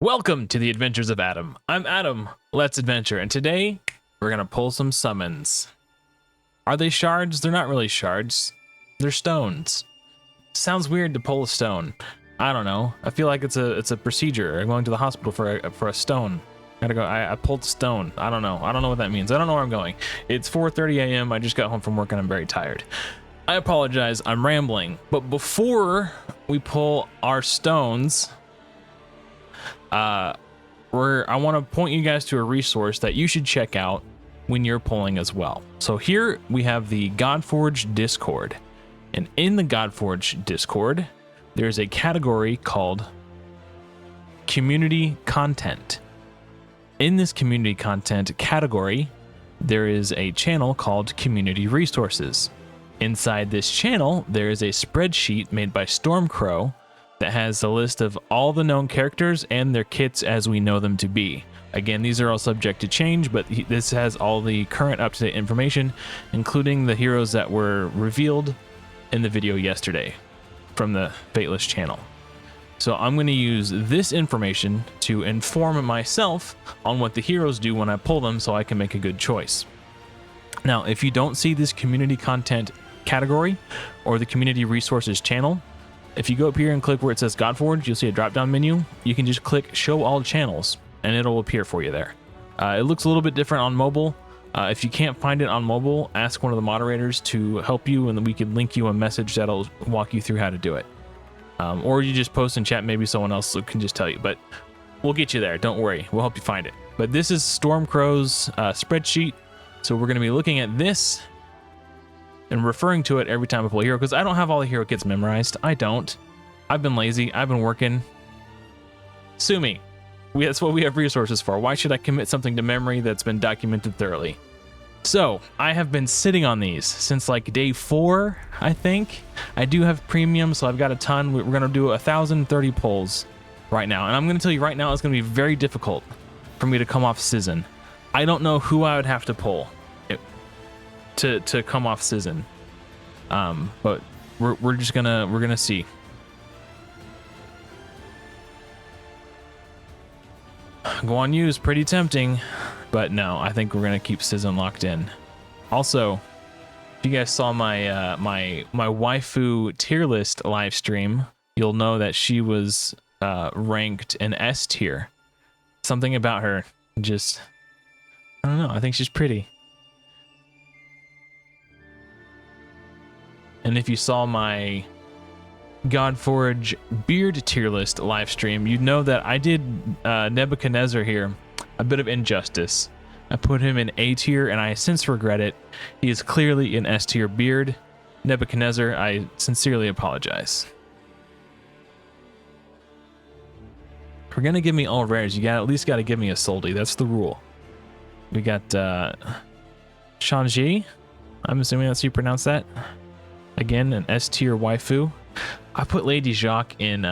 Welcome to the Adventures of Adam. I'm Adam. Let's adventure, and today we're gonna pull some summons. Are they shards? They're not really shards. They're stones. Sounds weird to pull a stone. I don't know. I feel like it's a procedure. I'm going to the hospital for a stone. Gotta go. I pulled stone. I don't know. I don't know what that means. I don't know where I'm going. It's 4:30 a.m. I just got home from work and I'm very tired. I apologize. I'm rambling. But before we pull our stones, I want to point you guys to a resource that you should check out when you're pulling as well. So here we have the Godforge Discord, and in the Godforge Discord, there's a category called Community Content. In this Community Content category, there is a channel called Community Resources. Inside this channel, there is a spreadsheet made by Stormcrow that has a list of all the known characters and their kits as we know them to be. Again, these are all subject to change, but this has all the current up-to-date information, including the heroes that were revealed in the video yesterday from the Fateless channel. So I'm going to use this information to inform myself on what the heroes do when I pull them so I can make a good choice. Now, if you don't see this community content category or the community resources channel, if you go up here and click where it says Godforge, you'll see a drop-down menu. You can just click Show All Channels, and it'll appear for you there. It looks a little bit different on mobile. If you can't find it on mobile, ask one of the moderators to help you, and then we can link you a message that'll walk you through how to do it. Or you just post in chat, maybe someone else can just tell you. But we'll get you there. Don't worry. We'll help you find it. But this is Stormcrow's spreadsheet. So we're going to be looking at this and referring to it every time I pull a hero, because I don't have all the hero kits memorized. I don't. I've been lazy. I've been working. Sue me. That's what we have resources for. Why should I commit something to memory that's been documented thoroughly? So I have been sitting on these since like day 4, I think. I do have premium, so I've got a ton. We're going to do 1,030 pulls right now. And I'm going to tell you right now, it's going to be very difficult for me to come off Cizin. I don't know who I would have to pull to come off Cizin. But we're gonna see. Go on use, pretty tempting, but no, I think we're gonna keep Cizin locked in. Also, if you guys saw my my waifu tier list live stream, you'll know that she was ranked an S tier. Something about her, just, I don't know, I think she's pretty. And if you saw my Godforge beard tier list live stream, you'd know that I did Nebuchadnezzar here a bit of injustice. I put him in A tier, and I since regret it. He is clearly an S tier beard. Nebuchadnezzar, I sincerely apologize. If you're gonna give me all rares, you at least gotta give me a Soldi. That's the rule. We got Shanji. I'm assuming that's how you pronounce that. Again, an S tier waifu. I put Lady Jacques in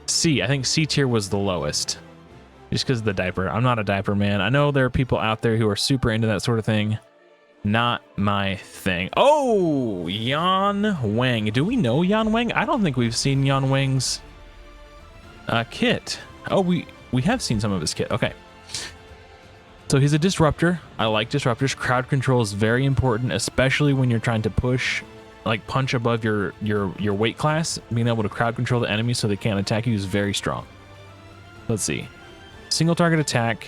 C. I think C tier was the lowest, just because of the diaper. I'm not a diaper man. I know there are people out there who are super into that sort of thing. Not my thing. Oh, Yan Wang. Do we know Yan Wang? I don't think we've seen Yan Wang's kit. Oh, we have seen some of his kit. Okay. So he's a disruptor. I like disruptors. Crowd control is very important, especially when you're trying to push, like punch above your weight class. Being able to crowd control the enemy so they can't attack you is very strong. Let's see. Single target attack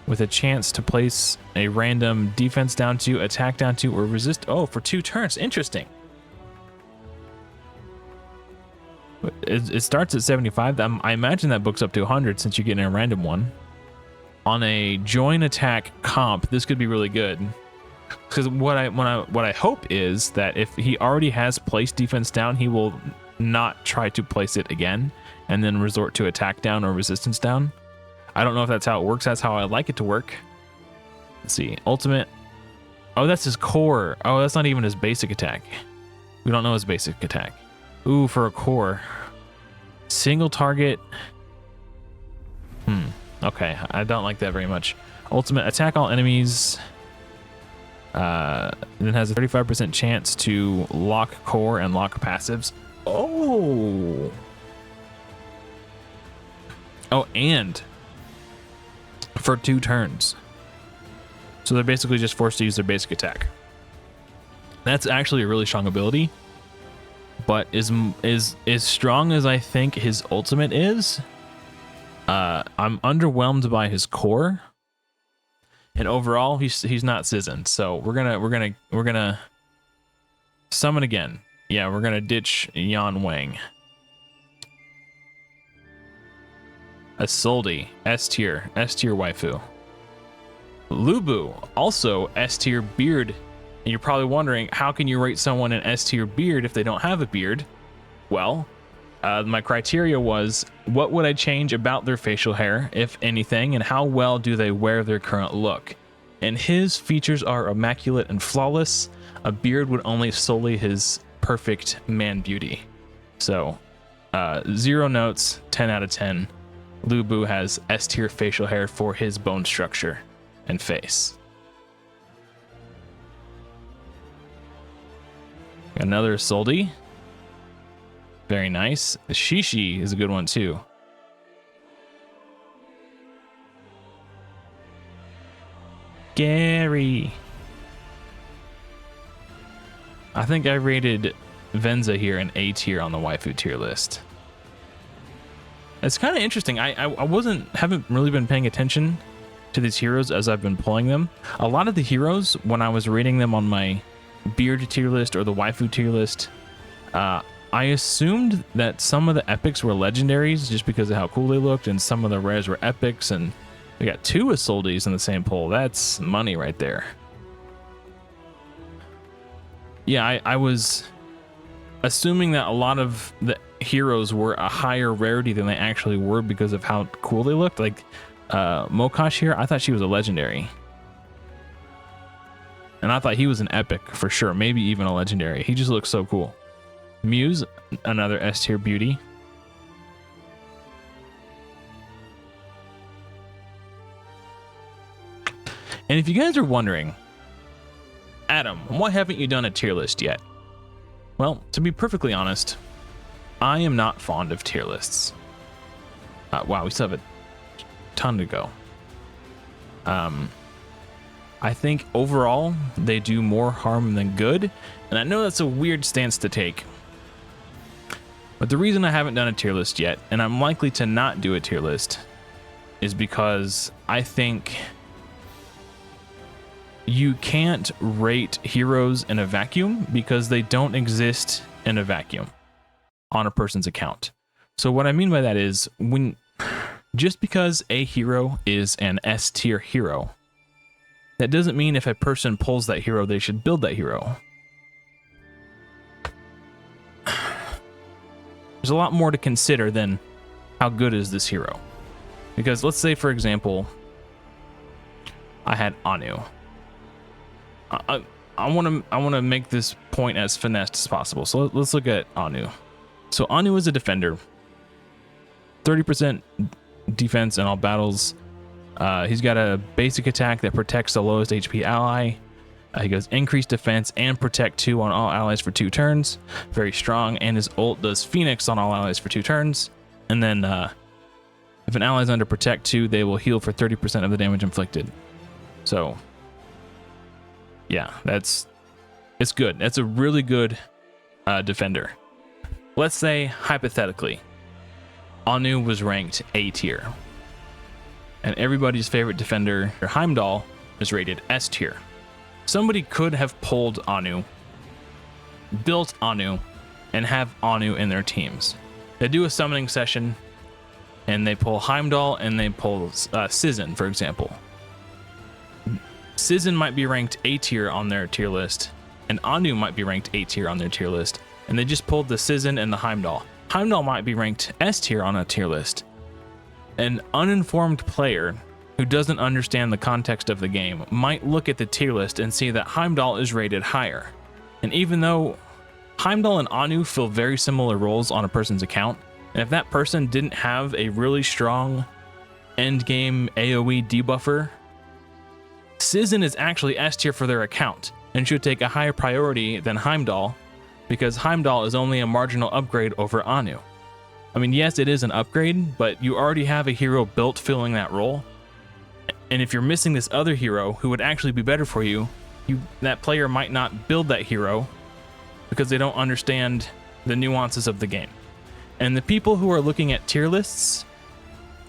with a chance to place a random defense down to, attack down to, or resist. Oh, for 2 turns. Interesting. It starts at 75. I imagine that book's up to 100 since you're getting a random one. On a join attack comp, this could be really good, because what I hope is that if he already has placed defense down, he will not try to place it again and then resort to attack down or resistance down. I don't know if that's how it works. That's how I like it to work. Let's see. Ultimate. Oh, that's his core. Oh, that's not even his basic attack. We don't know his basic attack. Ooh, for a core. Single target. Okay, I don't like that very much. Ultimate, attack all enemies. Then has a 35% chance to lock core and lock passives. Oh. Oh, and for 2 turns. So they're basically just forced to use their basic attack. That's actually a really strong ability, but is as strong as I think his ultimate is. I'm underwhelmed by his core, and overall he's not Cizin. So we're gonna summon again. Yeah, we're gonna ditch Yan Wang. A Soldi, S tier waifu. Lubu, also S tier beard. And you're probably wondering, how can you rate someone an S tier beard if they don't have a beard? Well, my criteria was, what would I change about their facial hair, if anything, and how well do they wear their current look? And his features are immaculate and flawless. A beard would only sully his perfect man beauty. So, 0 notes, 10 out of 10. Lubu has S tier facial hair for his bone structure and face. Another Soldi. Very nice. The Shishi is a good one too. Gary. I think I rated Venza here an A tier on the waifu tier list. It's kind of interesting. I haven't really been paying attention to these heroes as I've been pulling them. A lot of the heroes, when I was rating them on my beard tier list or the waifu tier list, I assumed that some of the epics were legendaries just because of how cool they looked, and some of the rares were epics, and we got 2 Isoldes in the same pull. That's money right there. Yeah, I was assuming that a lot of the heroes were a higher rarity than they actually were because of how cool they looked. Like Mokash here, I thought she was a legendary. And I thought he was an epic for sure, maybe even a legendary. He just looks so cool. Muse, another S tier beauty. And if you guys are wondering, Adam, why haven't you done a tier list yet? Well, to be perfectly honest, I am not fond of tier lists. Wow, we still have a ton to go. I think overall they do more harm than good, and I know that's a weird stance to take. But the reason I haven't done a tier list yet, and I'm likely to not do a tier list, is because I think you can't rate heroes in a vacuum because they don't exist in a vacuum on a person's account. So what I mean by that is, just because a hero is an S tier hero, that doesn't mean if a person pulls that hero, they should build that hero. There's a lot more to consider than how good is this hero. Because let's say, for example, I had Anu. I want to make this point as finessed as possible. So let's look at Anu. So Anu is a defender. 30% defense in all battles. He's got a basic attack that protects the lowest HP ally. He goes increased defense and protect 2 on all allies for 2 turns. Very strong. And his ult does Phoenix on all allies for 2 turns. And then if an ally is under protect 2, they will heal for 30% of the damage inflicted. So yeah, it's good. That's a really good defender. Let's say, hypothetically, Anu was ranked A tier, and everybody's favorite defender, Heimdall, is rated S tier. Somebody could have pulled Anu, built Anu, and have Anu in their teams. They do a summoning session, and they pull Heimdall, and they pull Cizin, for example. Cizin might be ranked A tier on their tier list, and Anu might be ranked A tier on their tier list, and they just pulled the Cizin and the Heimdall. Heimdall might be ranked S tier on a tier list. An uninformed player who doesn't understand the context of the game might look at the tier list and see that Heimdall is rated higher. And even though Heimdall and Anu fill very similar roles on a person's account, and if that person didn't have a really strong endgame AoE debuffer, Cizin is actually S tier for their account and should take a higher priority than Heimdall, because Heimdall is only a marginal upgrade over Anu. I mean, yes, it is an upgrade, but you already have a hero built filling that role. And if you're missing this other hero who would actually be better for you, that player might not build that hero because they don't understand the nuances of the game. And the people who are looking at tier lists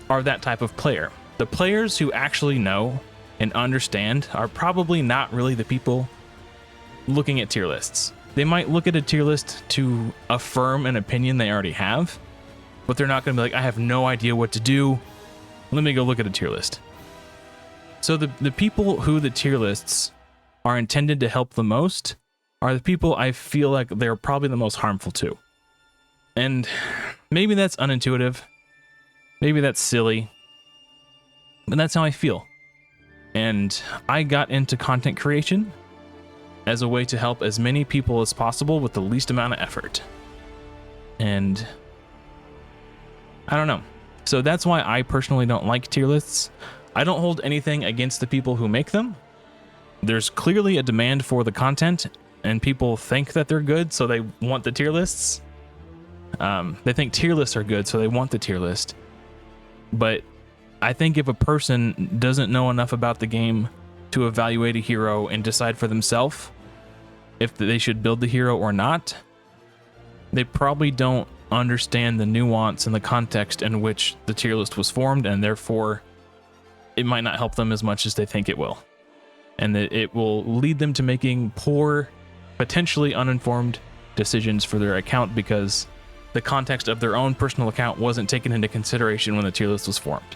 are that type of player. The players who actually know and understand are probably not really the people looking at tier lists. They might look at a tier list to affirm an opinion they already have, but they're not going to be like, I have no idea what to do. Let me go look at a tier list. So the people who the tier lists are intended to help the most are the people I feel like they're probably the most harmful to. And maybe that's unintuitive. Maybe that's silly. But that's how I feel. And I got into content creation as a way to help as many people as possible with the least amount of effort. And I don't know. So that's why I personally don't like tier lists. I don't hold anything against the people who make them. There's clearly a demand for the content, and people think that they're good, so they want the tier lists. They think tier lists are good, so they want the tier list. But I think if a person doesn't know enough about the game to evaluate a hero and decide for themselves if they should build the hero or not, they probably don't understand the nuance and the context in which the tier list was formed, and therefore it might not help them as much as they think it will. And that it will lead them to making poor, potentially uninformed decisions for their account because the context of their own personal account wasn't taken into consideration when the tier list was formed.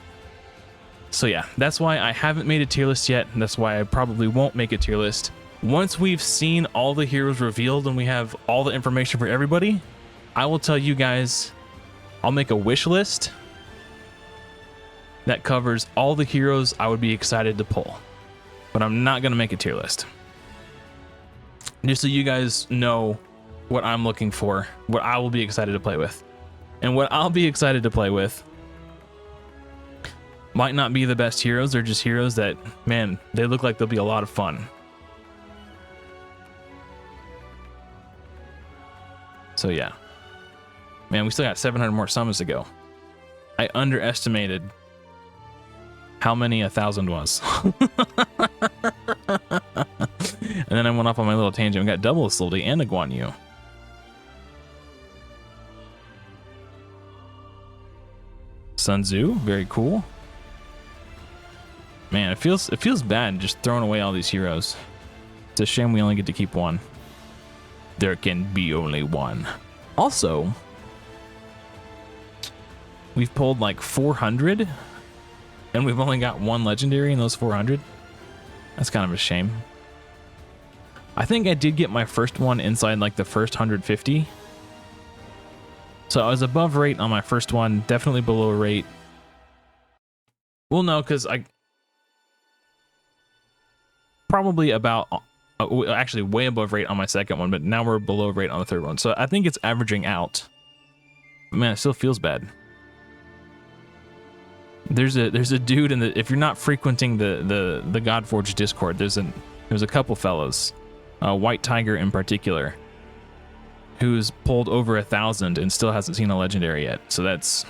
So yeah, that's why I haven't made a tier list yet, and that's why I probably won't make a tier list. Once we've seen all the heroes revealed and we have all the information for everybody, I will tell you guys, I'll make a wish list that covers all the heroes I would be excited to pull. But I'm not going to make a tier list. Just so you guys know what I'm looking for, what I will be excited to play with. And what I'll be excited to play with might not be the best heroes. They're just heroes that, man, they look like they'll be a lot of fun. So yeah. Man, we still got 700 more summons to go. I underestimated how many 1,000 was. And then I went off on my little tangent. We got double Ltd and a Guan Yu. Sun Tzu, very cool. Man, it feels bad just throwing away all these heroes. It's a shame we only get to keep one. There can be only one. Also, we've pulled like 400, and we've only got one legendary in those 400. That's kind of a shame. I think I did get my first one inside like the first 150. So I was above rate on my first one, definitely below rate. Well, no, because I probably about actually way above rate on my second one, but now we're below rate on the third one. So I think it's averaging out. But man, it still feels bad. There's a dude in the, if you're not frequenting the Godforge Discord, there's a couple fellows, White Tiger in particular, who's pulled over 1,000 and still hasn't seen a legendary yet. So that's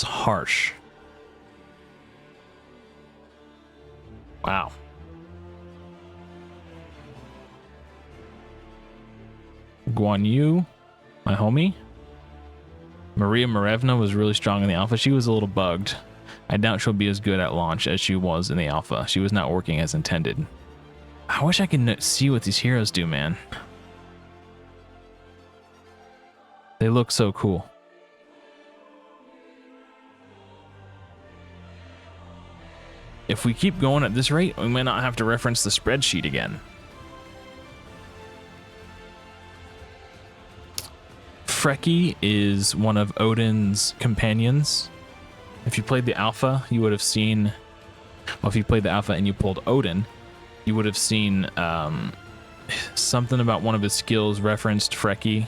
harsh. Wow. Guan Yu, my homie. Maria Marevna was really strong in the alpha. She was a little bugged. I doubt she'll be as good at launch as she was in the alpha. She was not working as intended. I wish I could see what these heroes do, man. They look so cool. If we keep going at this rate, we might not have to reference the spreadsheet again. Freki is one of Odin's companions. If you played the alpha, you would have seen, well, if you played the alpha and you pulled Odin, you would have seen something about one of his skills referenced Freki.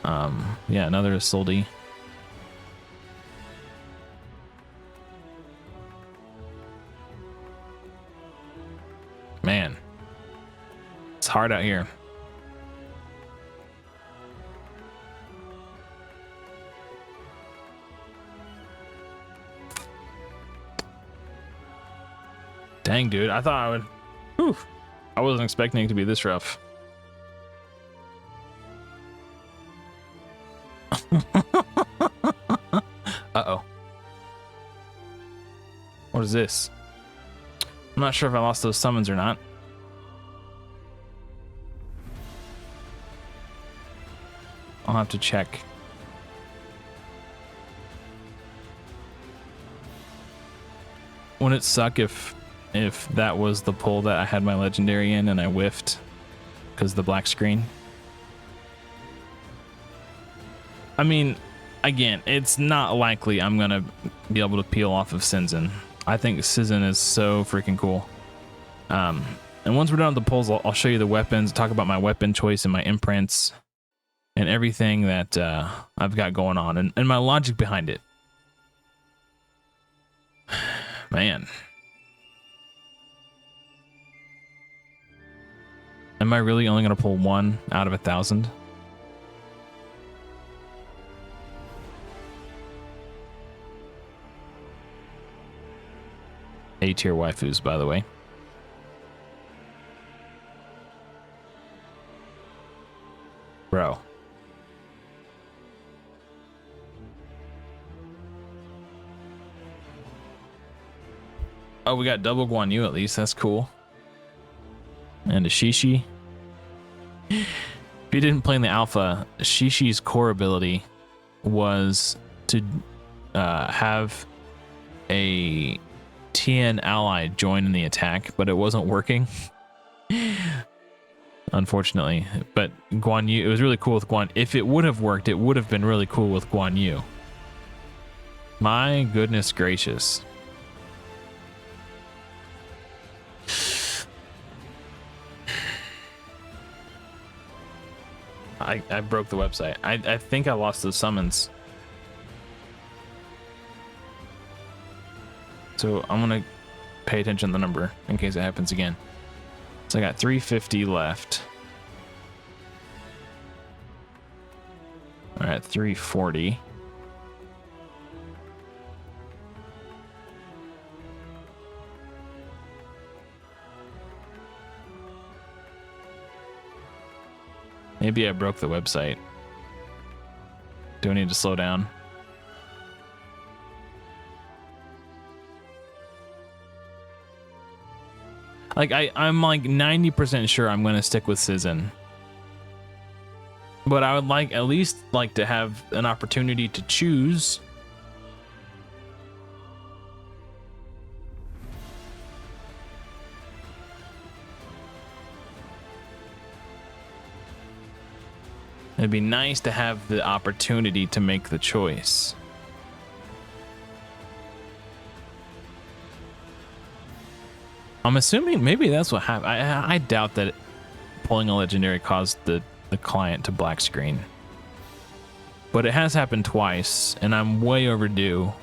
Yeah, another Ltd. Man, it's hard out here. Dang, dude. I thought I would... Whew. I wasn't expecting it to be this rough. Uh-oh. What is this? I'm not sure if I lost those summons or not. I'll have to check. Wouldn't it suck if that was the pull that I had my legendary in and I whiffed because of the black screen? I mean, again, it's not likely I'm gonna be able to peel off of Cizin. I think Cizin is so freaking cool. And once we're done with the pulls, I'll show you the weapons, talk about my weapon choice and my imprints and everything that I've got going on and my logic behind it. Man. Am I really only going to pull one out of 1,000? A-tier waifus, by the way. Bro. Oh, we got double Guan Yu at least. That's cool. And a Shishi. If you didn't play in the alpha, Shishi's core ability was to have a TN ally join in the attack, but it wasn't working. Unfortunately. But Guan Yu, it was really cool with Guan. If it would have worked, it would have been really cool with Guan Yu. My goodness gracious. I broke the website. I think I lost those summons. So I'm gonna pay attention to the number in case it happens again. So I got 350 left. All right, 340. Maybe I broke the website. Do I need to slow down? Like I'm like 90% sure I'm gonna stick with Cizin. But I would like at least like to have an opportunity to choose. It'd be nice to have the opportunity to make the choice. I'm assuming maybe that's what happened. I doubt that pulling a legendary caused the client to black screen. But it has happened twice, and I'm way overdue,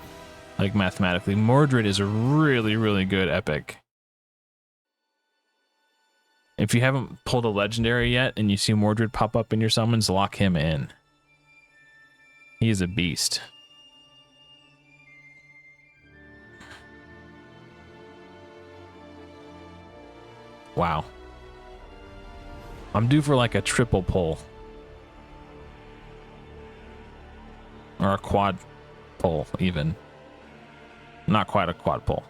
like mathematically. Mordred is a really, really good epic. If you haven't pulled a legendary yet and you see Mordred pop up in your summons, lock him in. He is a beast. Wow. I'm due for like a triple pull. Or a quad pull, even. Not quite a quad pull.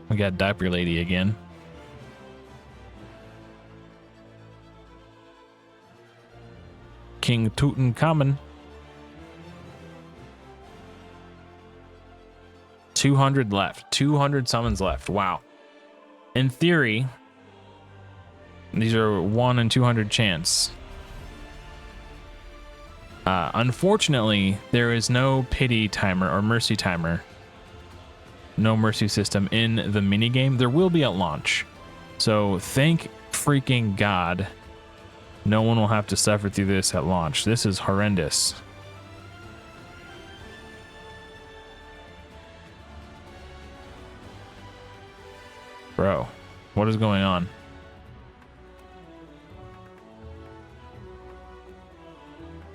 We got Diaper Lady again. King Tutankhamun. 200 left. 200 summons left. Wow. In theory, these are 1 in 200 chance. Unfortunately, there is no pity timer or mercy timer. No mercy system in the minigame. There will be at launch. So thank freaking God no one will have to suffer through this at launch. This is horrendous. Bro. What is going on?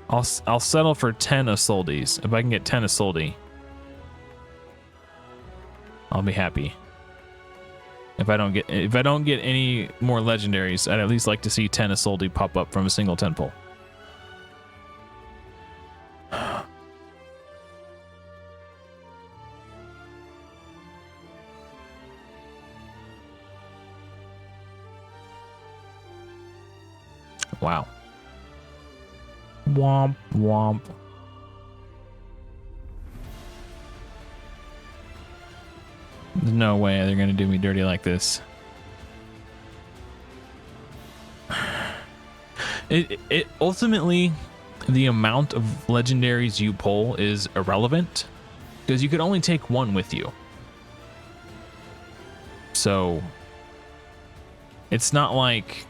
I'll settle for 10 Isoldis. If I can get 10 Isoldi, I'll be happy. If I don't get any more legendaries, I'd at least like to see 10 Isoldi pop up from a single 10 pull. Wow. Womp womp. There's no way they're gonna do me dirty like this. It ultimately, the amount of legendaries you pull is irrelevant because you could only take one with you. So it's not like,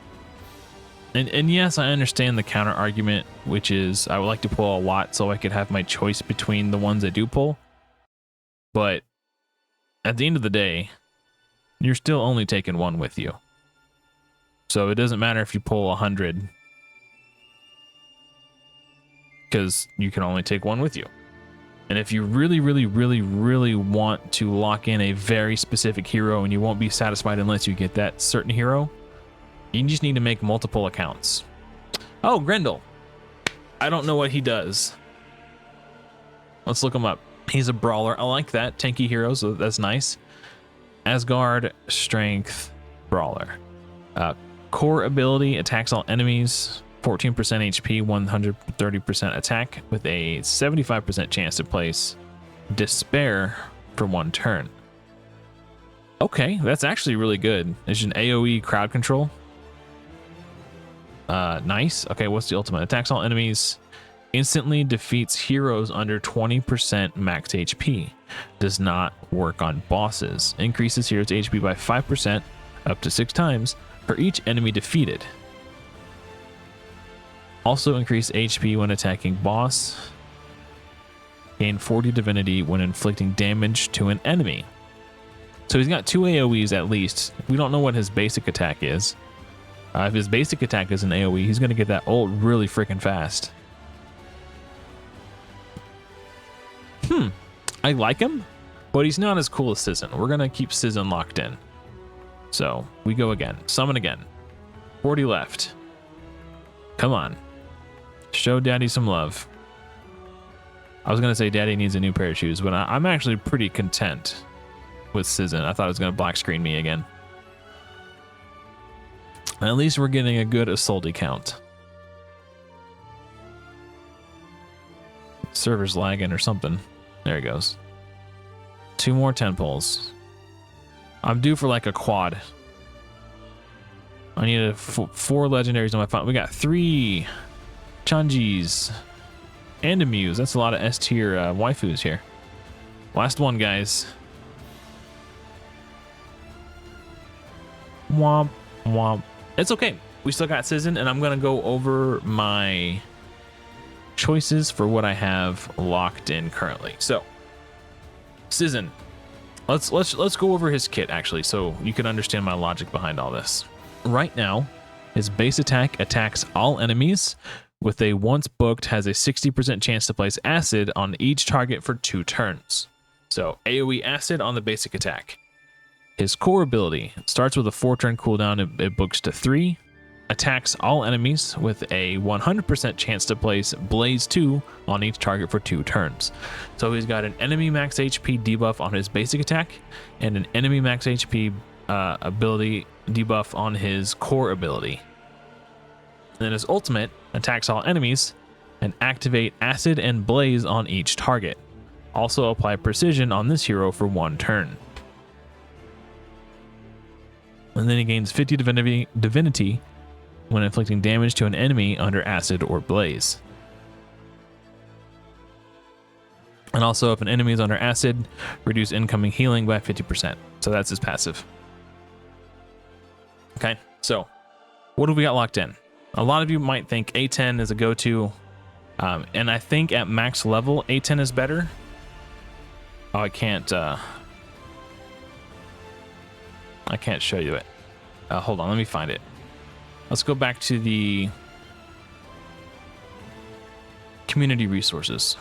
and yes, I understand the counter argument, which is I would like to pull a lot so I could have my choice between the ones I do pull. But at the end of the day, you're still only taking one with you. So it doesn't matter if you pull 100 because you can only take one with you. And if you really, really, really, really want to lock in a very specific hero and you won't be satisfied unless you get that certain hero, you just need to make multiple accounts. Oh, Grendel. I don't know what he does. Let's look him up. He's a brawler. I like that. Tanky hero, so that's nice. Asgard, strength, brawler. Core ability, attacks all enemies. 14% HP, 130% attack with a 75% chance to place Despair for 1 turn. Okay, that's actually really good. There's an AoE crowd control. Nice. Okay, what's the ultimate? Attacks all enemies. Instantly defeats heroes under 20% max HP. Does not work on bosses. Increases heroes' HP by 5% up to 6 times for each enemy defeated. Also increase HP when attacking boss. Gain 40 divinity when inflicting damage to an enemy. So he's got 2 AoEs at least. We don't know what his basic attack is. If his basic attack is an AoE, he's going to get that ult really freaking fast. I like him, but he's not as cool as Cizin. We're going to keep Cizin locked in. So we go again. Summon again. 40 left. Come on. Show Daddy some love. I was going to say Daddy needs a new pair of shoes, but I'm actually pretty content with Cizin. I thought it was going to black screen me again. At least we're getting a good Isolde count. Server's lagging or something. There he goes. 2 more 10 pulls. I'm due for like a quad. I need 4 legendaries on my phone. We got 3 Chanjis and a Muse. That's a lot of S tier waifus here. Last one, guys. Womp womp. It's okay. We still got Cizin, and I'm gonna go over my choices for what I have locked in currently. So, Cizin. Let's go over his kit actually, so you can understand my logic behind all this. Right now, his base attack attacks all enemies. With a once booked, has a 60% chance to place acid on each target for 2 turns. So AoE acid on the basic attack. His core ability starts with a 4-turn cooldown. It books to 3. Attacks all enemies with a 100% chance to place Blaze 2 on each target for 2 turns. So he's got an enemy max HP debuff on his basic attack and an enemy max HP ability debuff on his core ability. And then his ultimate attacks all enemies and activate Acid and Blaze on each target. Also apply Precision on this hero for 1 turn. And then he gains 50 divinity when inflicting damage to an enemy under Acid or Blaze. And also, if an enemy is under Acid, reduce incoming healing by 50%. So that's his passive. Okay, so what have we got locked in? A lot of you might think A10 is a go-to, and I think at max level, A10 is better. Oh, I can't show you it. Hold on, let me find it. Let's go back to the community resources.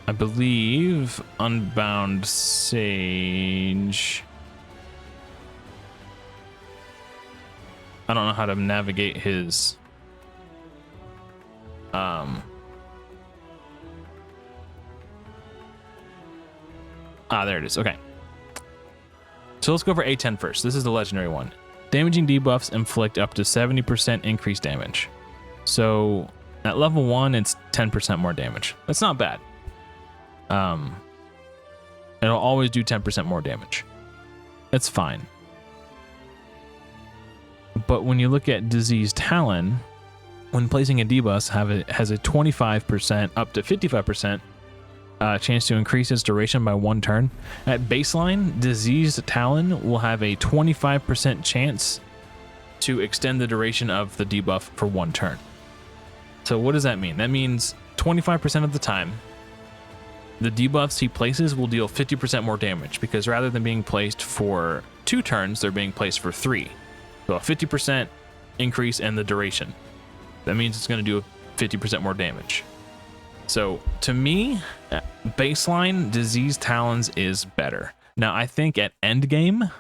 I believe Unbound Sage. I don't know how to navigate his there it is. Okay. So let's go for A10 first. This is the legendary one. Damaging debuffs inflict up to 70% increased damage. So at level 1, it's 10% more damage. That's not bad. It'll always do 10% more damage. That's fine. But when you look at Diseased Talon, when placing a debuff, has a 25% up to 55% chance to increase its duration by 1 turn. At baseline, Diseased Talon will have a 25% chance to extend the duration of the debuff for 1 turn. So what does that mean? That means 25% of the time, the debuffs he places will deal 50% more damage, because rather than being placed for 2 turns, they're being placed for 3. So a 50% increase in the duration. That means it's going to do 50% more damage. So to me, baseline Diseased Talons is better. Now I think at end game,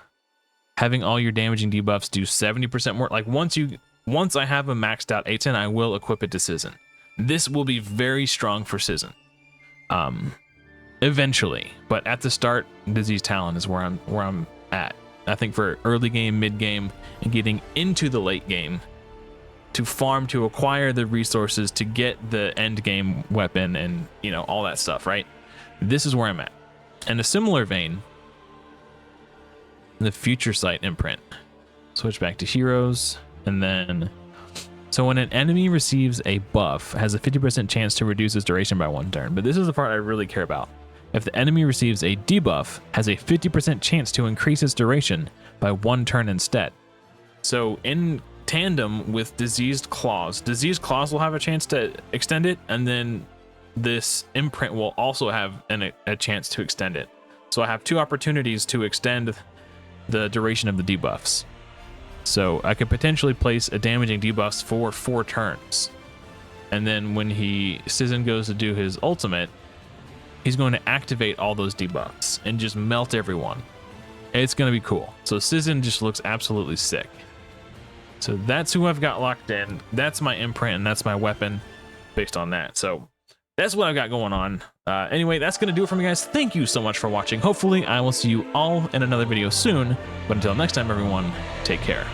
having all your damaging debuffs do 70% more. Like once I have a maxed out A10, I will equip it to Cizin. This will be very strong for Cizin. Eventually, but at the start, Diseased Talon is where I'm at. I think for early game, mid game, and getting into the late game, to farm, to acquire the resources, to get the end game weapon, and all that stuff, right? This is where I'm at. In a similar vein, the Future Sight imprint. Switch back to heroes, and then so when an enemy receives a buff, has a 50% chance to reduce its duration by 1 turn. But this is the part I really care about. If the enemy receives a debuff, has a 50% chance to increase its duration by 1 turn instead. So in tandem with Diseased Claws will have a chance to extend it, and then this imprint will also have a chance to extend it. So I have 2 opportunities to extend the duration of the debuffs. So I could potentially place a damaging debuff for 4 turns. And then when Cizin goes to do his ultimate, he's going to activate all those debuffs and just melt everyone. It's going to be cool. So Cizin just looks absolutely sick. So that's who I've got locked in. That's my imprint, and that's my weapon based on that. So that's what I've got going on. Anyway, that's going to do it for me, guys. Thank you so much for watching. Hopefully, I will see you all in another video soon. But until next time, everyone, take care.